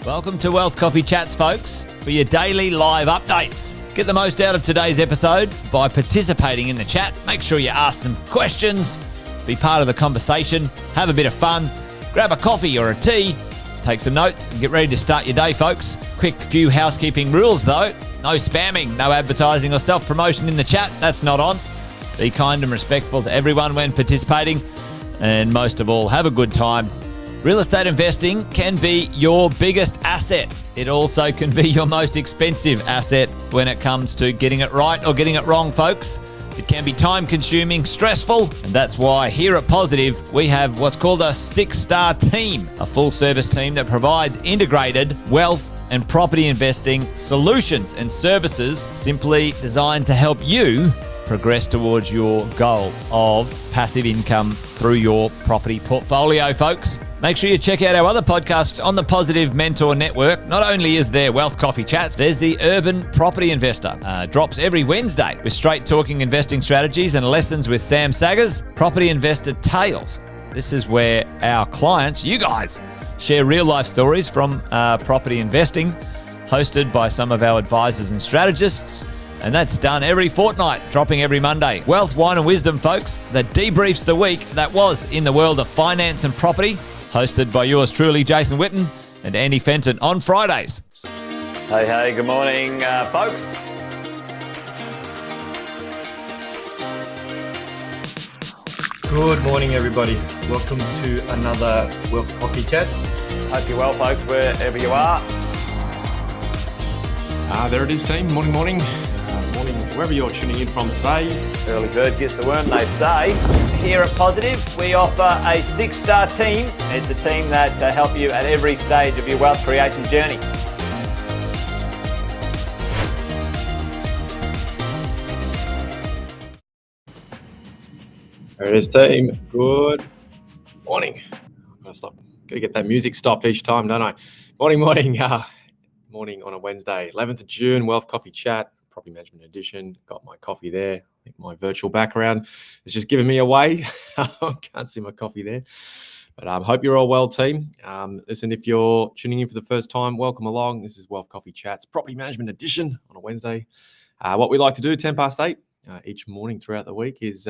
Welcome to Wealth Coffee Chats, folks, for your daily live updates. Get the most out of today's episode by participating in the chat. Make sure you ask some questions, be part of the conversation, have a bit of fun, grab a coffee or a tea, take some notes, and get ready to start your day, folks. Quick few housekeeping rules, though. No spamming, no advertising or self-promotion in the chat. That's not on. Be kind and respectful to everyone when participating. And most of all, have a good time. Real estate investing can be your biggest asset. It also can be your most expensive asset when it comes to getting it right or getting it wrong, folks. It can be time-consuming, stressful, and that's why here at Positive, we have what's called a 6-star team, a full-service team that provides integrated wealth and property investing solutions and services simply designed to help you progress towards your goal of passive income through your property portfolio, folks. Make sure you check out our other podcasts on the Positive Mentor Network. Not only is there Wealth Coffee Chats, there's the Urban Property Investor. Drops every Wednesday with straight talking investing strategies and lessons with Sam Saggers. Property Investor Tales. This is where our clients, you guys, share real life stories from property investing, hosted by some of our advisors and strategists. And that's done every fortnight, dropping every Monday. Wealth, Wine and Wisdom, folks, that debriefs the week that was in the world of finance and property, hosted by yours truly, Jason Witten and Andy Fenton on Fridays. Hey, good morning, folks. Good morning, everybody. Welcome to another Wealth Coffee Chat. Hope you're well, folks, wherever you are. There it is, team. Morning. Morning, wherever you're tuning in from today. Early bird gets the worm, they say. Here at Positive, we offer a 6-star team. It's a team that help you at every stage of your wealth creation journey. There it is, team. Good morning. Gotta get that music stopped each time, don't I? Morning. Morning on a Wednesday, 11th of June, Wealth Coffee Chat, Property Management Edition. Got my coffee there. I think my virtual background is just giving me away. Can't see my coffee there. But hope you're all well, team. Listen, if you're tuning in for the first time, welcome along. This is Wealth Coffee Chats, Property Management Edition on a Wednesday. What we like to do, 10 past 8 each morning throughout the week, is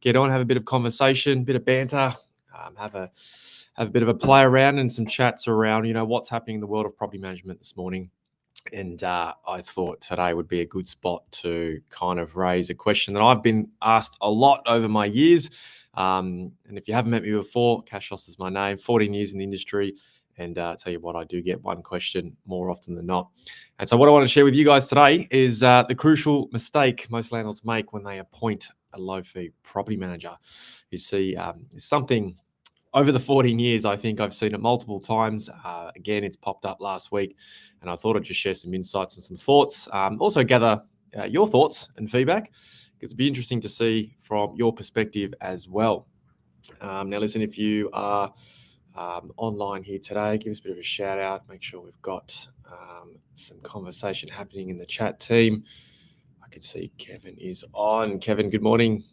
get on, have a bit of conversation, bit of banter, have a bit of a play around and some chats around, what's happening in the world of property management this morning. And I thought today would be a good spot to kind of raise a question that I've been asked a lot over my years. And if you haven't met me before, Cashloss is my name, 14 years in the industry. And tell you what, I do get one question more often than not. And so what I want to share with you guys today is the crucial mistake most landlords make when they appoint a low-fee property manager. You see, it's something over the 14 years, I think I've seen it multiple times. Again, it's popped up last week, and I thought I'd just share some insights and some thoughts. Also gather your thoughts and feedback, because it'd be interesting to see from your perspective as well. Now, listen, if you are online here today, give us a bit of a shout out. Make sure we've got some conversation happening in the chat team. I can see Kevin is on. Kevin, good morning.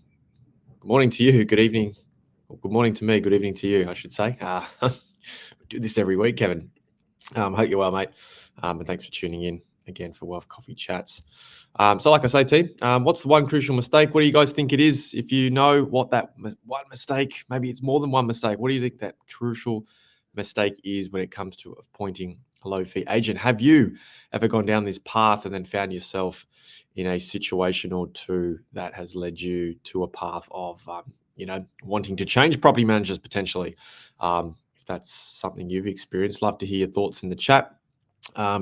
Good morning to you. Good evening. Well, good morning to me. Good evening to you, I should say. We do this every week, Kevin. Hope you're well, mate. And thanks for tuning in again for Wealth Coffee Chats. So like I say, team, what's the one crucial mistake? What do you guys think it is? If you know what that one mistake, maybe it's more than one mistake, what do you think that crucial mistake is when it comes to appointing a low-fee agent? Have you ever gone down this path and then found yourself in a situation or two that has led you to a path of wanting to change property managers potentially? If that's something you've experienced, love to hear your thoughts in the chat.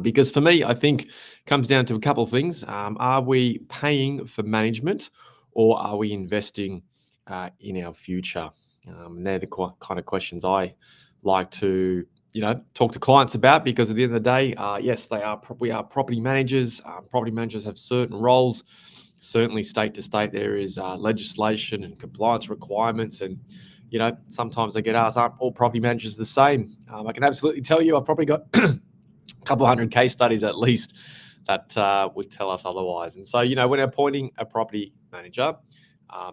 Because for me, I think it comes down to a couple of things. Are we paying for management, or are we investing in our future? And they're the kind of questions I like to talk to clients about, because at the end of the day, yes, we are property managers. Property managers have certain roles. Certainly, state to state, there is legislation and compliance requirements, and sometimes I get asked, aren't all property managers the same? I can absolutely tell you, I've probably got a couple hundred case studies at least that would tell us otherwise. And so, when appointing a property manager,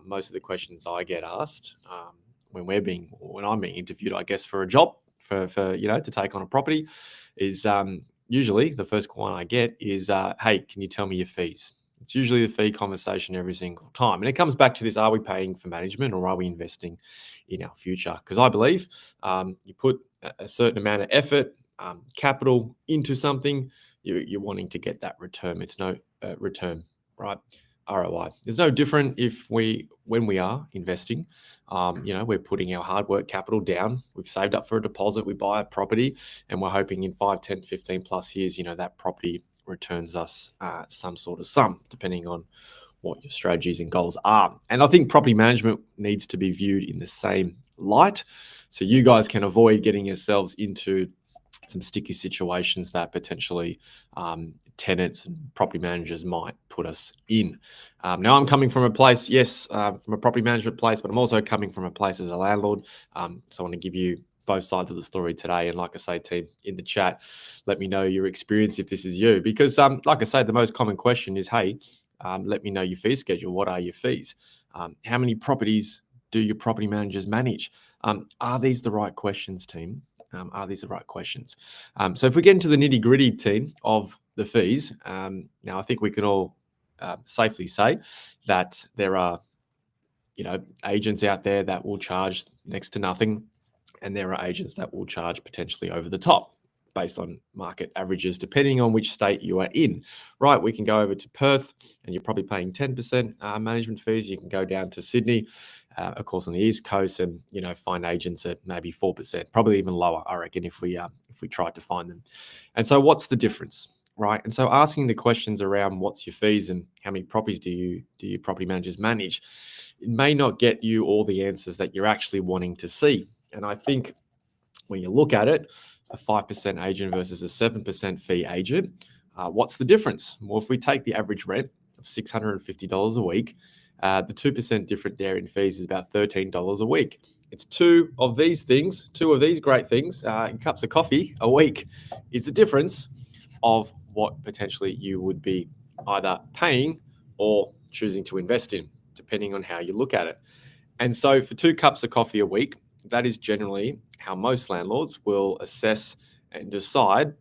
most of the questions I get asked when I'm being interviewed, I guess, for a job, for to take on a property, is usually the first one I get is, hey, can you tell me your fees? It's usually the fee conversation every single time. And it comes back to this: are we paying for management, or are we investing in our future? Because I believe you put a certain amount of effort, capital into something, you're wanting to get that return. It's no return, right? ROI. There's no different when we are investing. We're putting our hard work capital down. We've saved up for a deposit. We buy a property, and we're hoping in 5, 10, 15 plus years, that property returns us some sort of sum, depending on what your strategies and goals are. And I think property management needs to be viewed in the same light, so you guys can avoid getting yourselves into some sticky situations that potentially tenants and property managers might put us in. Now, I'm coming from a place, yes, from a property management place, but I'm also coming from a place as a landlord. So I want to give you both sides of the story today. And like I say, team, in the chat, let me know your experience if this is you. Because like I say, the most common question is, hey, let me know your fee schedule. What are your fees? How many properties do your property managers manage? Are these the right questions, team? Are these the right questions? So if we get into the nitty gritty, team, of the fees, now I think we can all safely say that there are, agents out there that will charge next to nothing, and there are agents that will charge potentially over the top based on market averages, depending on which state you are in, right? We can go over to Perth and you're probably paying 10% management fees. You can go down to Sydney, of course, on the East Coast, and, find agents at maybe 4%, probably even lower, I reckon, if we tried to find them. And so what's the difference, right? And so asking the questions around what's your fees and how many properties do you property managers manage, it may not get you all the answers that you're actually wanting to see. And I think when you look at it, a 5% agent versus a 7% fee agent, what's the difference? Well, if we take the average rent of $650 a week, the 2% different there in fees is about $13 a week. It's two of these great things, cups of coffee a week, is the difference of what potentially you would be either paying or choosing to invest in, depending on how you look at it. And so for 2 cups of coffee a week, that is generally how most landlords will assess and decide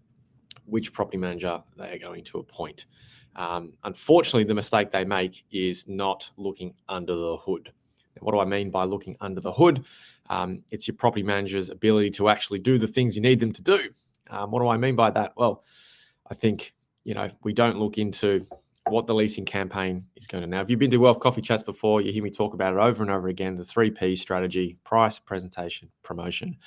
which property manager they are going to appoint. Unfortunately, the mistake they make is not looking under the hood. What do I mean by looking under the hood? It's your property manager's ability to actually do the things you need them to do. What do I mean by that? Well, I think, we don't look into what the leasing campaign is going to. Now, if you've been to Wealth Coffee Chats before, you hear me talk about it over and over again, the 3P strategy: price, presentation, promotion.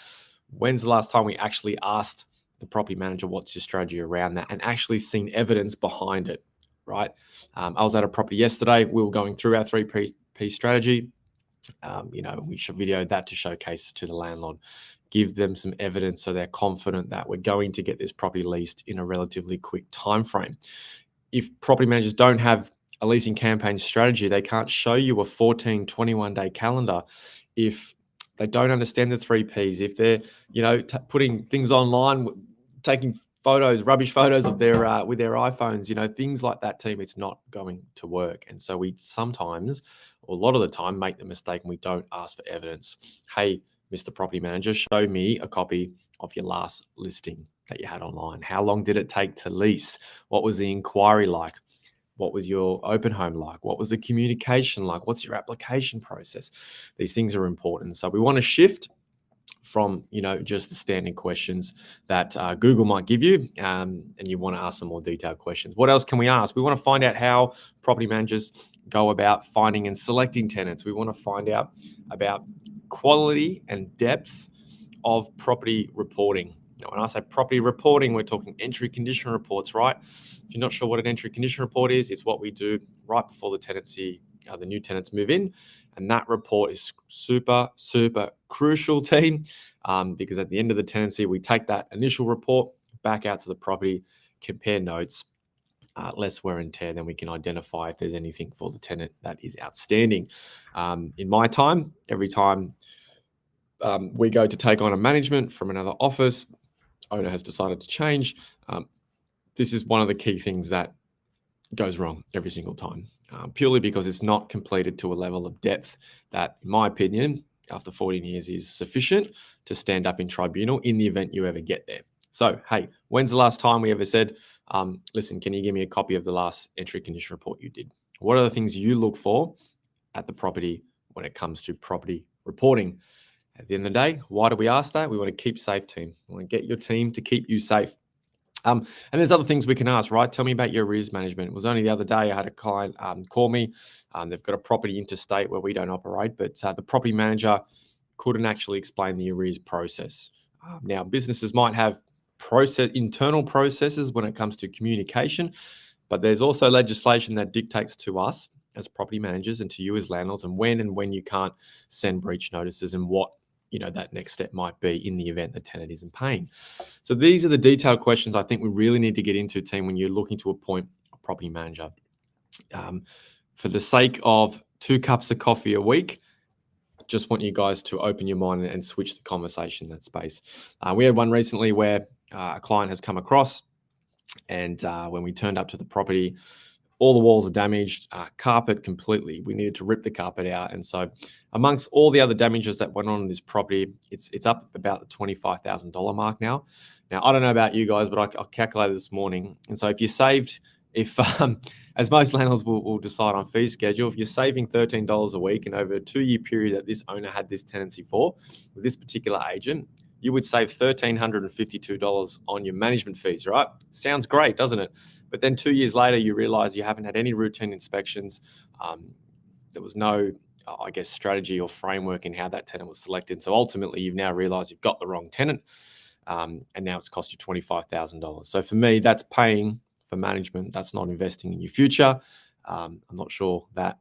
When's the last time we actually asked the property manager, what's your strategy around that, and actually seen evidence behind it, right? I was at a property yesterday. We were going through our 3P strategy. We should video that to showcase to the landlord, give them some evidence so they're confident that we're going to get this property leased in a relatively quick time frame. If property managers don't have a leasing campaign strategy, they can't show you a 14, 21-day calendar. If they don't understand the 3Ps, if they're, putting things online, taking photos, rubbish photos of their with their iPhones, things like that, team, it's not going to work. And so we sometimes, or a lot of the time, make the mistake and we don't ask for evidence. Hey, Mr. Property Manager, show me a copy of your last listing that you had online. How long did it take to lease? What was the inquiry like? What was your open home like? What was the communication like? What's your application process? These things are important. So we want to shift from, just the standard questions that Google might give you, and you want to ask some more detailed questions. What else can we ask? We want to find out how property managers go about finding and selecting tenants. We want to find out about quality and depth of property reporting. Now, when I say property reporting, we're talking entry condition reports, right? If you're not sure what an entry condition report is, it's what we do right before the tenancy the new tenants move in. And that report is super, super crucial, team, because at the end of the tenancy, we take that initial report back out to the property, compare notes, less wear and tear, then we can identify if there's anything for the tenant that is outstanding. In my time, every time we go to take on a management from another office, owner has decided to change. This is one of the key things that goes wrong every single time, purely because it's not completed to a level of depth that, in my opinion, after 14 years is sufficient to stand up in tribunal in the event you ever get there. So, hey, when's the last time we ever said, listen, can you give me a copy of the last entry condition report you did? What are the things you look for at the property when it comes to property reporting? At the end of the day, why do we ask that? We want to keep safe, team. We want to get your team to keep you safe. And there's other things we can ask, right? Tell me about your arrears management. It was only the other day I had a client call me. They've got a property interstate where we don't operate, but the property manager couldn't actually explain the arrears process. Now, businesses might have internal processes when it comes to communication, but there's also legislation that dictates to us as property managers and to you as landlords and when you can't send breach notices and what that next step might be in the event the tenant isn't paying. So these are the detailed questions I think we really need to get into, team, when you're looking to appoint a property manager. For the sake of 2 cups of coffee a week, I just want you guys to open your mind and switch the conversation in that space. We had one recently where a client has come across, and when we turned up to the property, all the walls are damaged, carpet completely. We needed to rip the carpet out. And so amongst all the other damages that went on in this property, it's up about the $25,000 mark now. Now, I don't know about you guys, but I calculated this morning. And so if as most landlords will decide on fee schedule, if you're saving $13 a week and over a 2-year period that this owner had this tenancy for, with this particular agent, you would save $1,352 on your management fees, right? Sounds great, doesn't it? But then 2 years later, you realize you haven't had any routine inspections. There was no, strategy or framework in how that tenant was selected. So ultimately, you've now realized you've got the wrong tenant, and now it's cost you $25,000. So for me, that's paying for management. That's not investing in your future. I'm not sure that,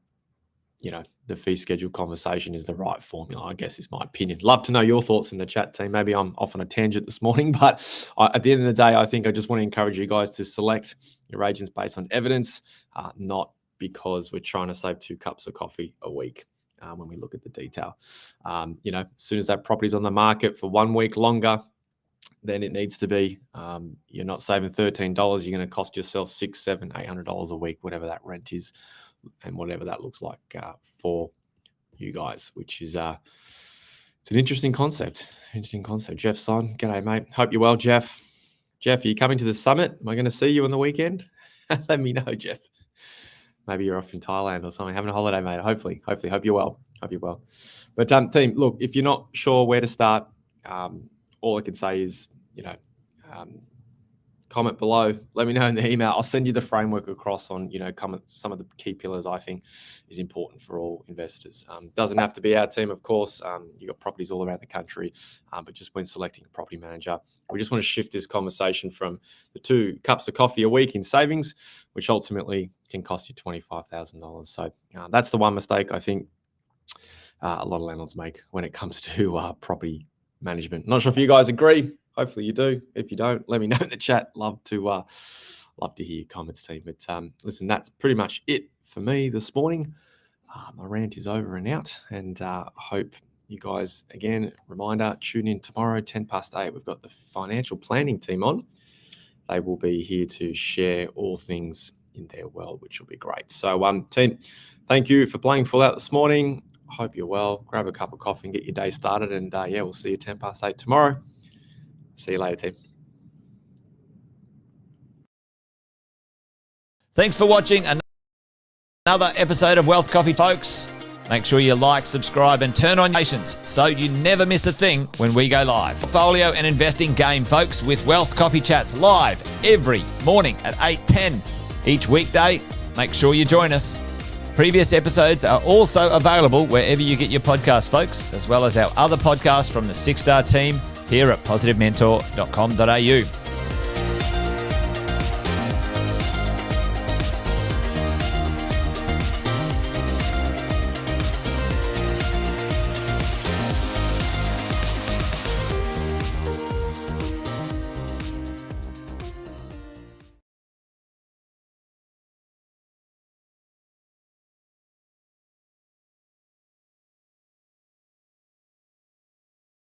the fee schedule conversation is the right formula, I guess, is my opinion. Love to know your thoughts in the chat, team. Maybe I'm off on a tangent this morning, but at the end of the day, I think I just want to encourage you guys to select your agents based on evidence, not because we're trying to save 2 cups of coffee a week when we look at the detail. As soon as that property's on the market for 1 week longer than it needs to be, you're not saving $13. You're going to cost yourself $600, $700, $800 a week, whatever that rent is, and whatever that looks like for you guys, which is it's an interesting concept. Jeff's on. G'day, mate. Hope you're well, Jeff. Jeff, are you coming to the summit? Am I going to see you on the weekend? Let me know, Jeff. Maybe you're off in Thailand or something, having a holiday, mate. Hopefully. Hope you're well. But team, look, if you're not sure where to start, all I can say is, comment below. Let me know in the email. I'll send you the framework across on, some of the key pillars I think is important for all investors. Doesn't have to be our team, of course. You've got properties all around the country, but just when selecting a property manager, we just want to shift this conversation from the 2 cups of coffee a week in savings, which ultimately can cost you $25,000. So that's the one mistake I think a lot of landlords make when it comes to property management. Not sure if you guys agree. Hopefully you do. If you don't, let me know in the chat. Love to hear your comments, team. But listen, that's pretty much it for me this morning. My rant is over and out, and I hope you guys, again, reminder, tune in tomorrow, 8:10. We've got the financial planning team on. They will be here to share all things in their world, which will be great. So, team, thank you for playing full out this morning. I hope you're well. Grab a cup of coffee and get your day started. And we'll see you 8:10 tomorrow. See you later, team. Thanks for watching another episode of Wealth Coffee, folks. Make sure you like, subscribe, and turn on notifications so you never miss a thing when we go live. Portfolio and investing game, folks, with Wealth Coffee Chats live every morning at 8:10 each weekday. Make sure you join us. Previous episodes are also available wherever you get your podcasts, folks, as well as our other podcasts from the 6-Star team here at positivementor.com.au.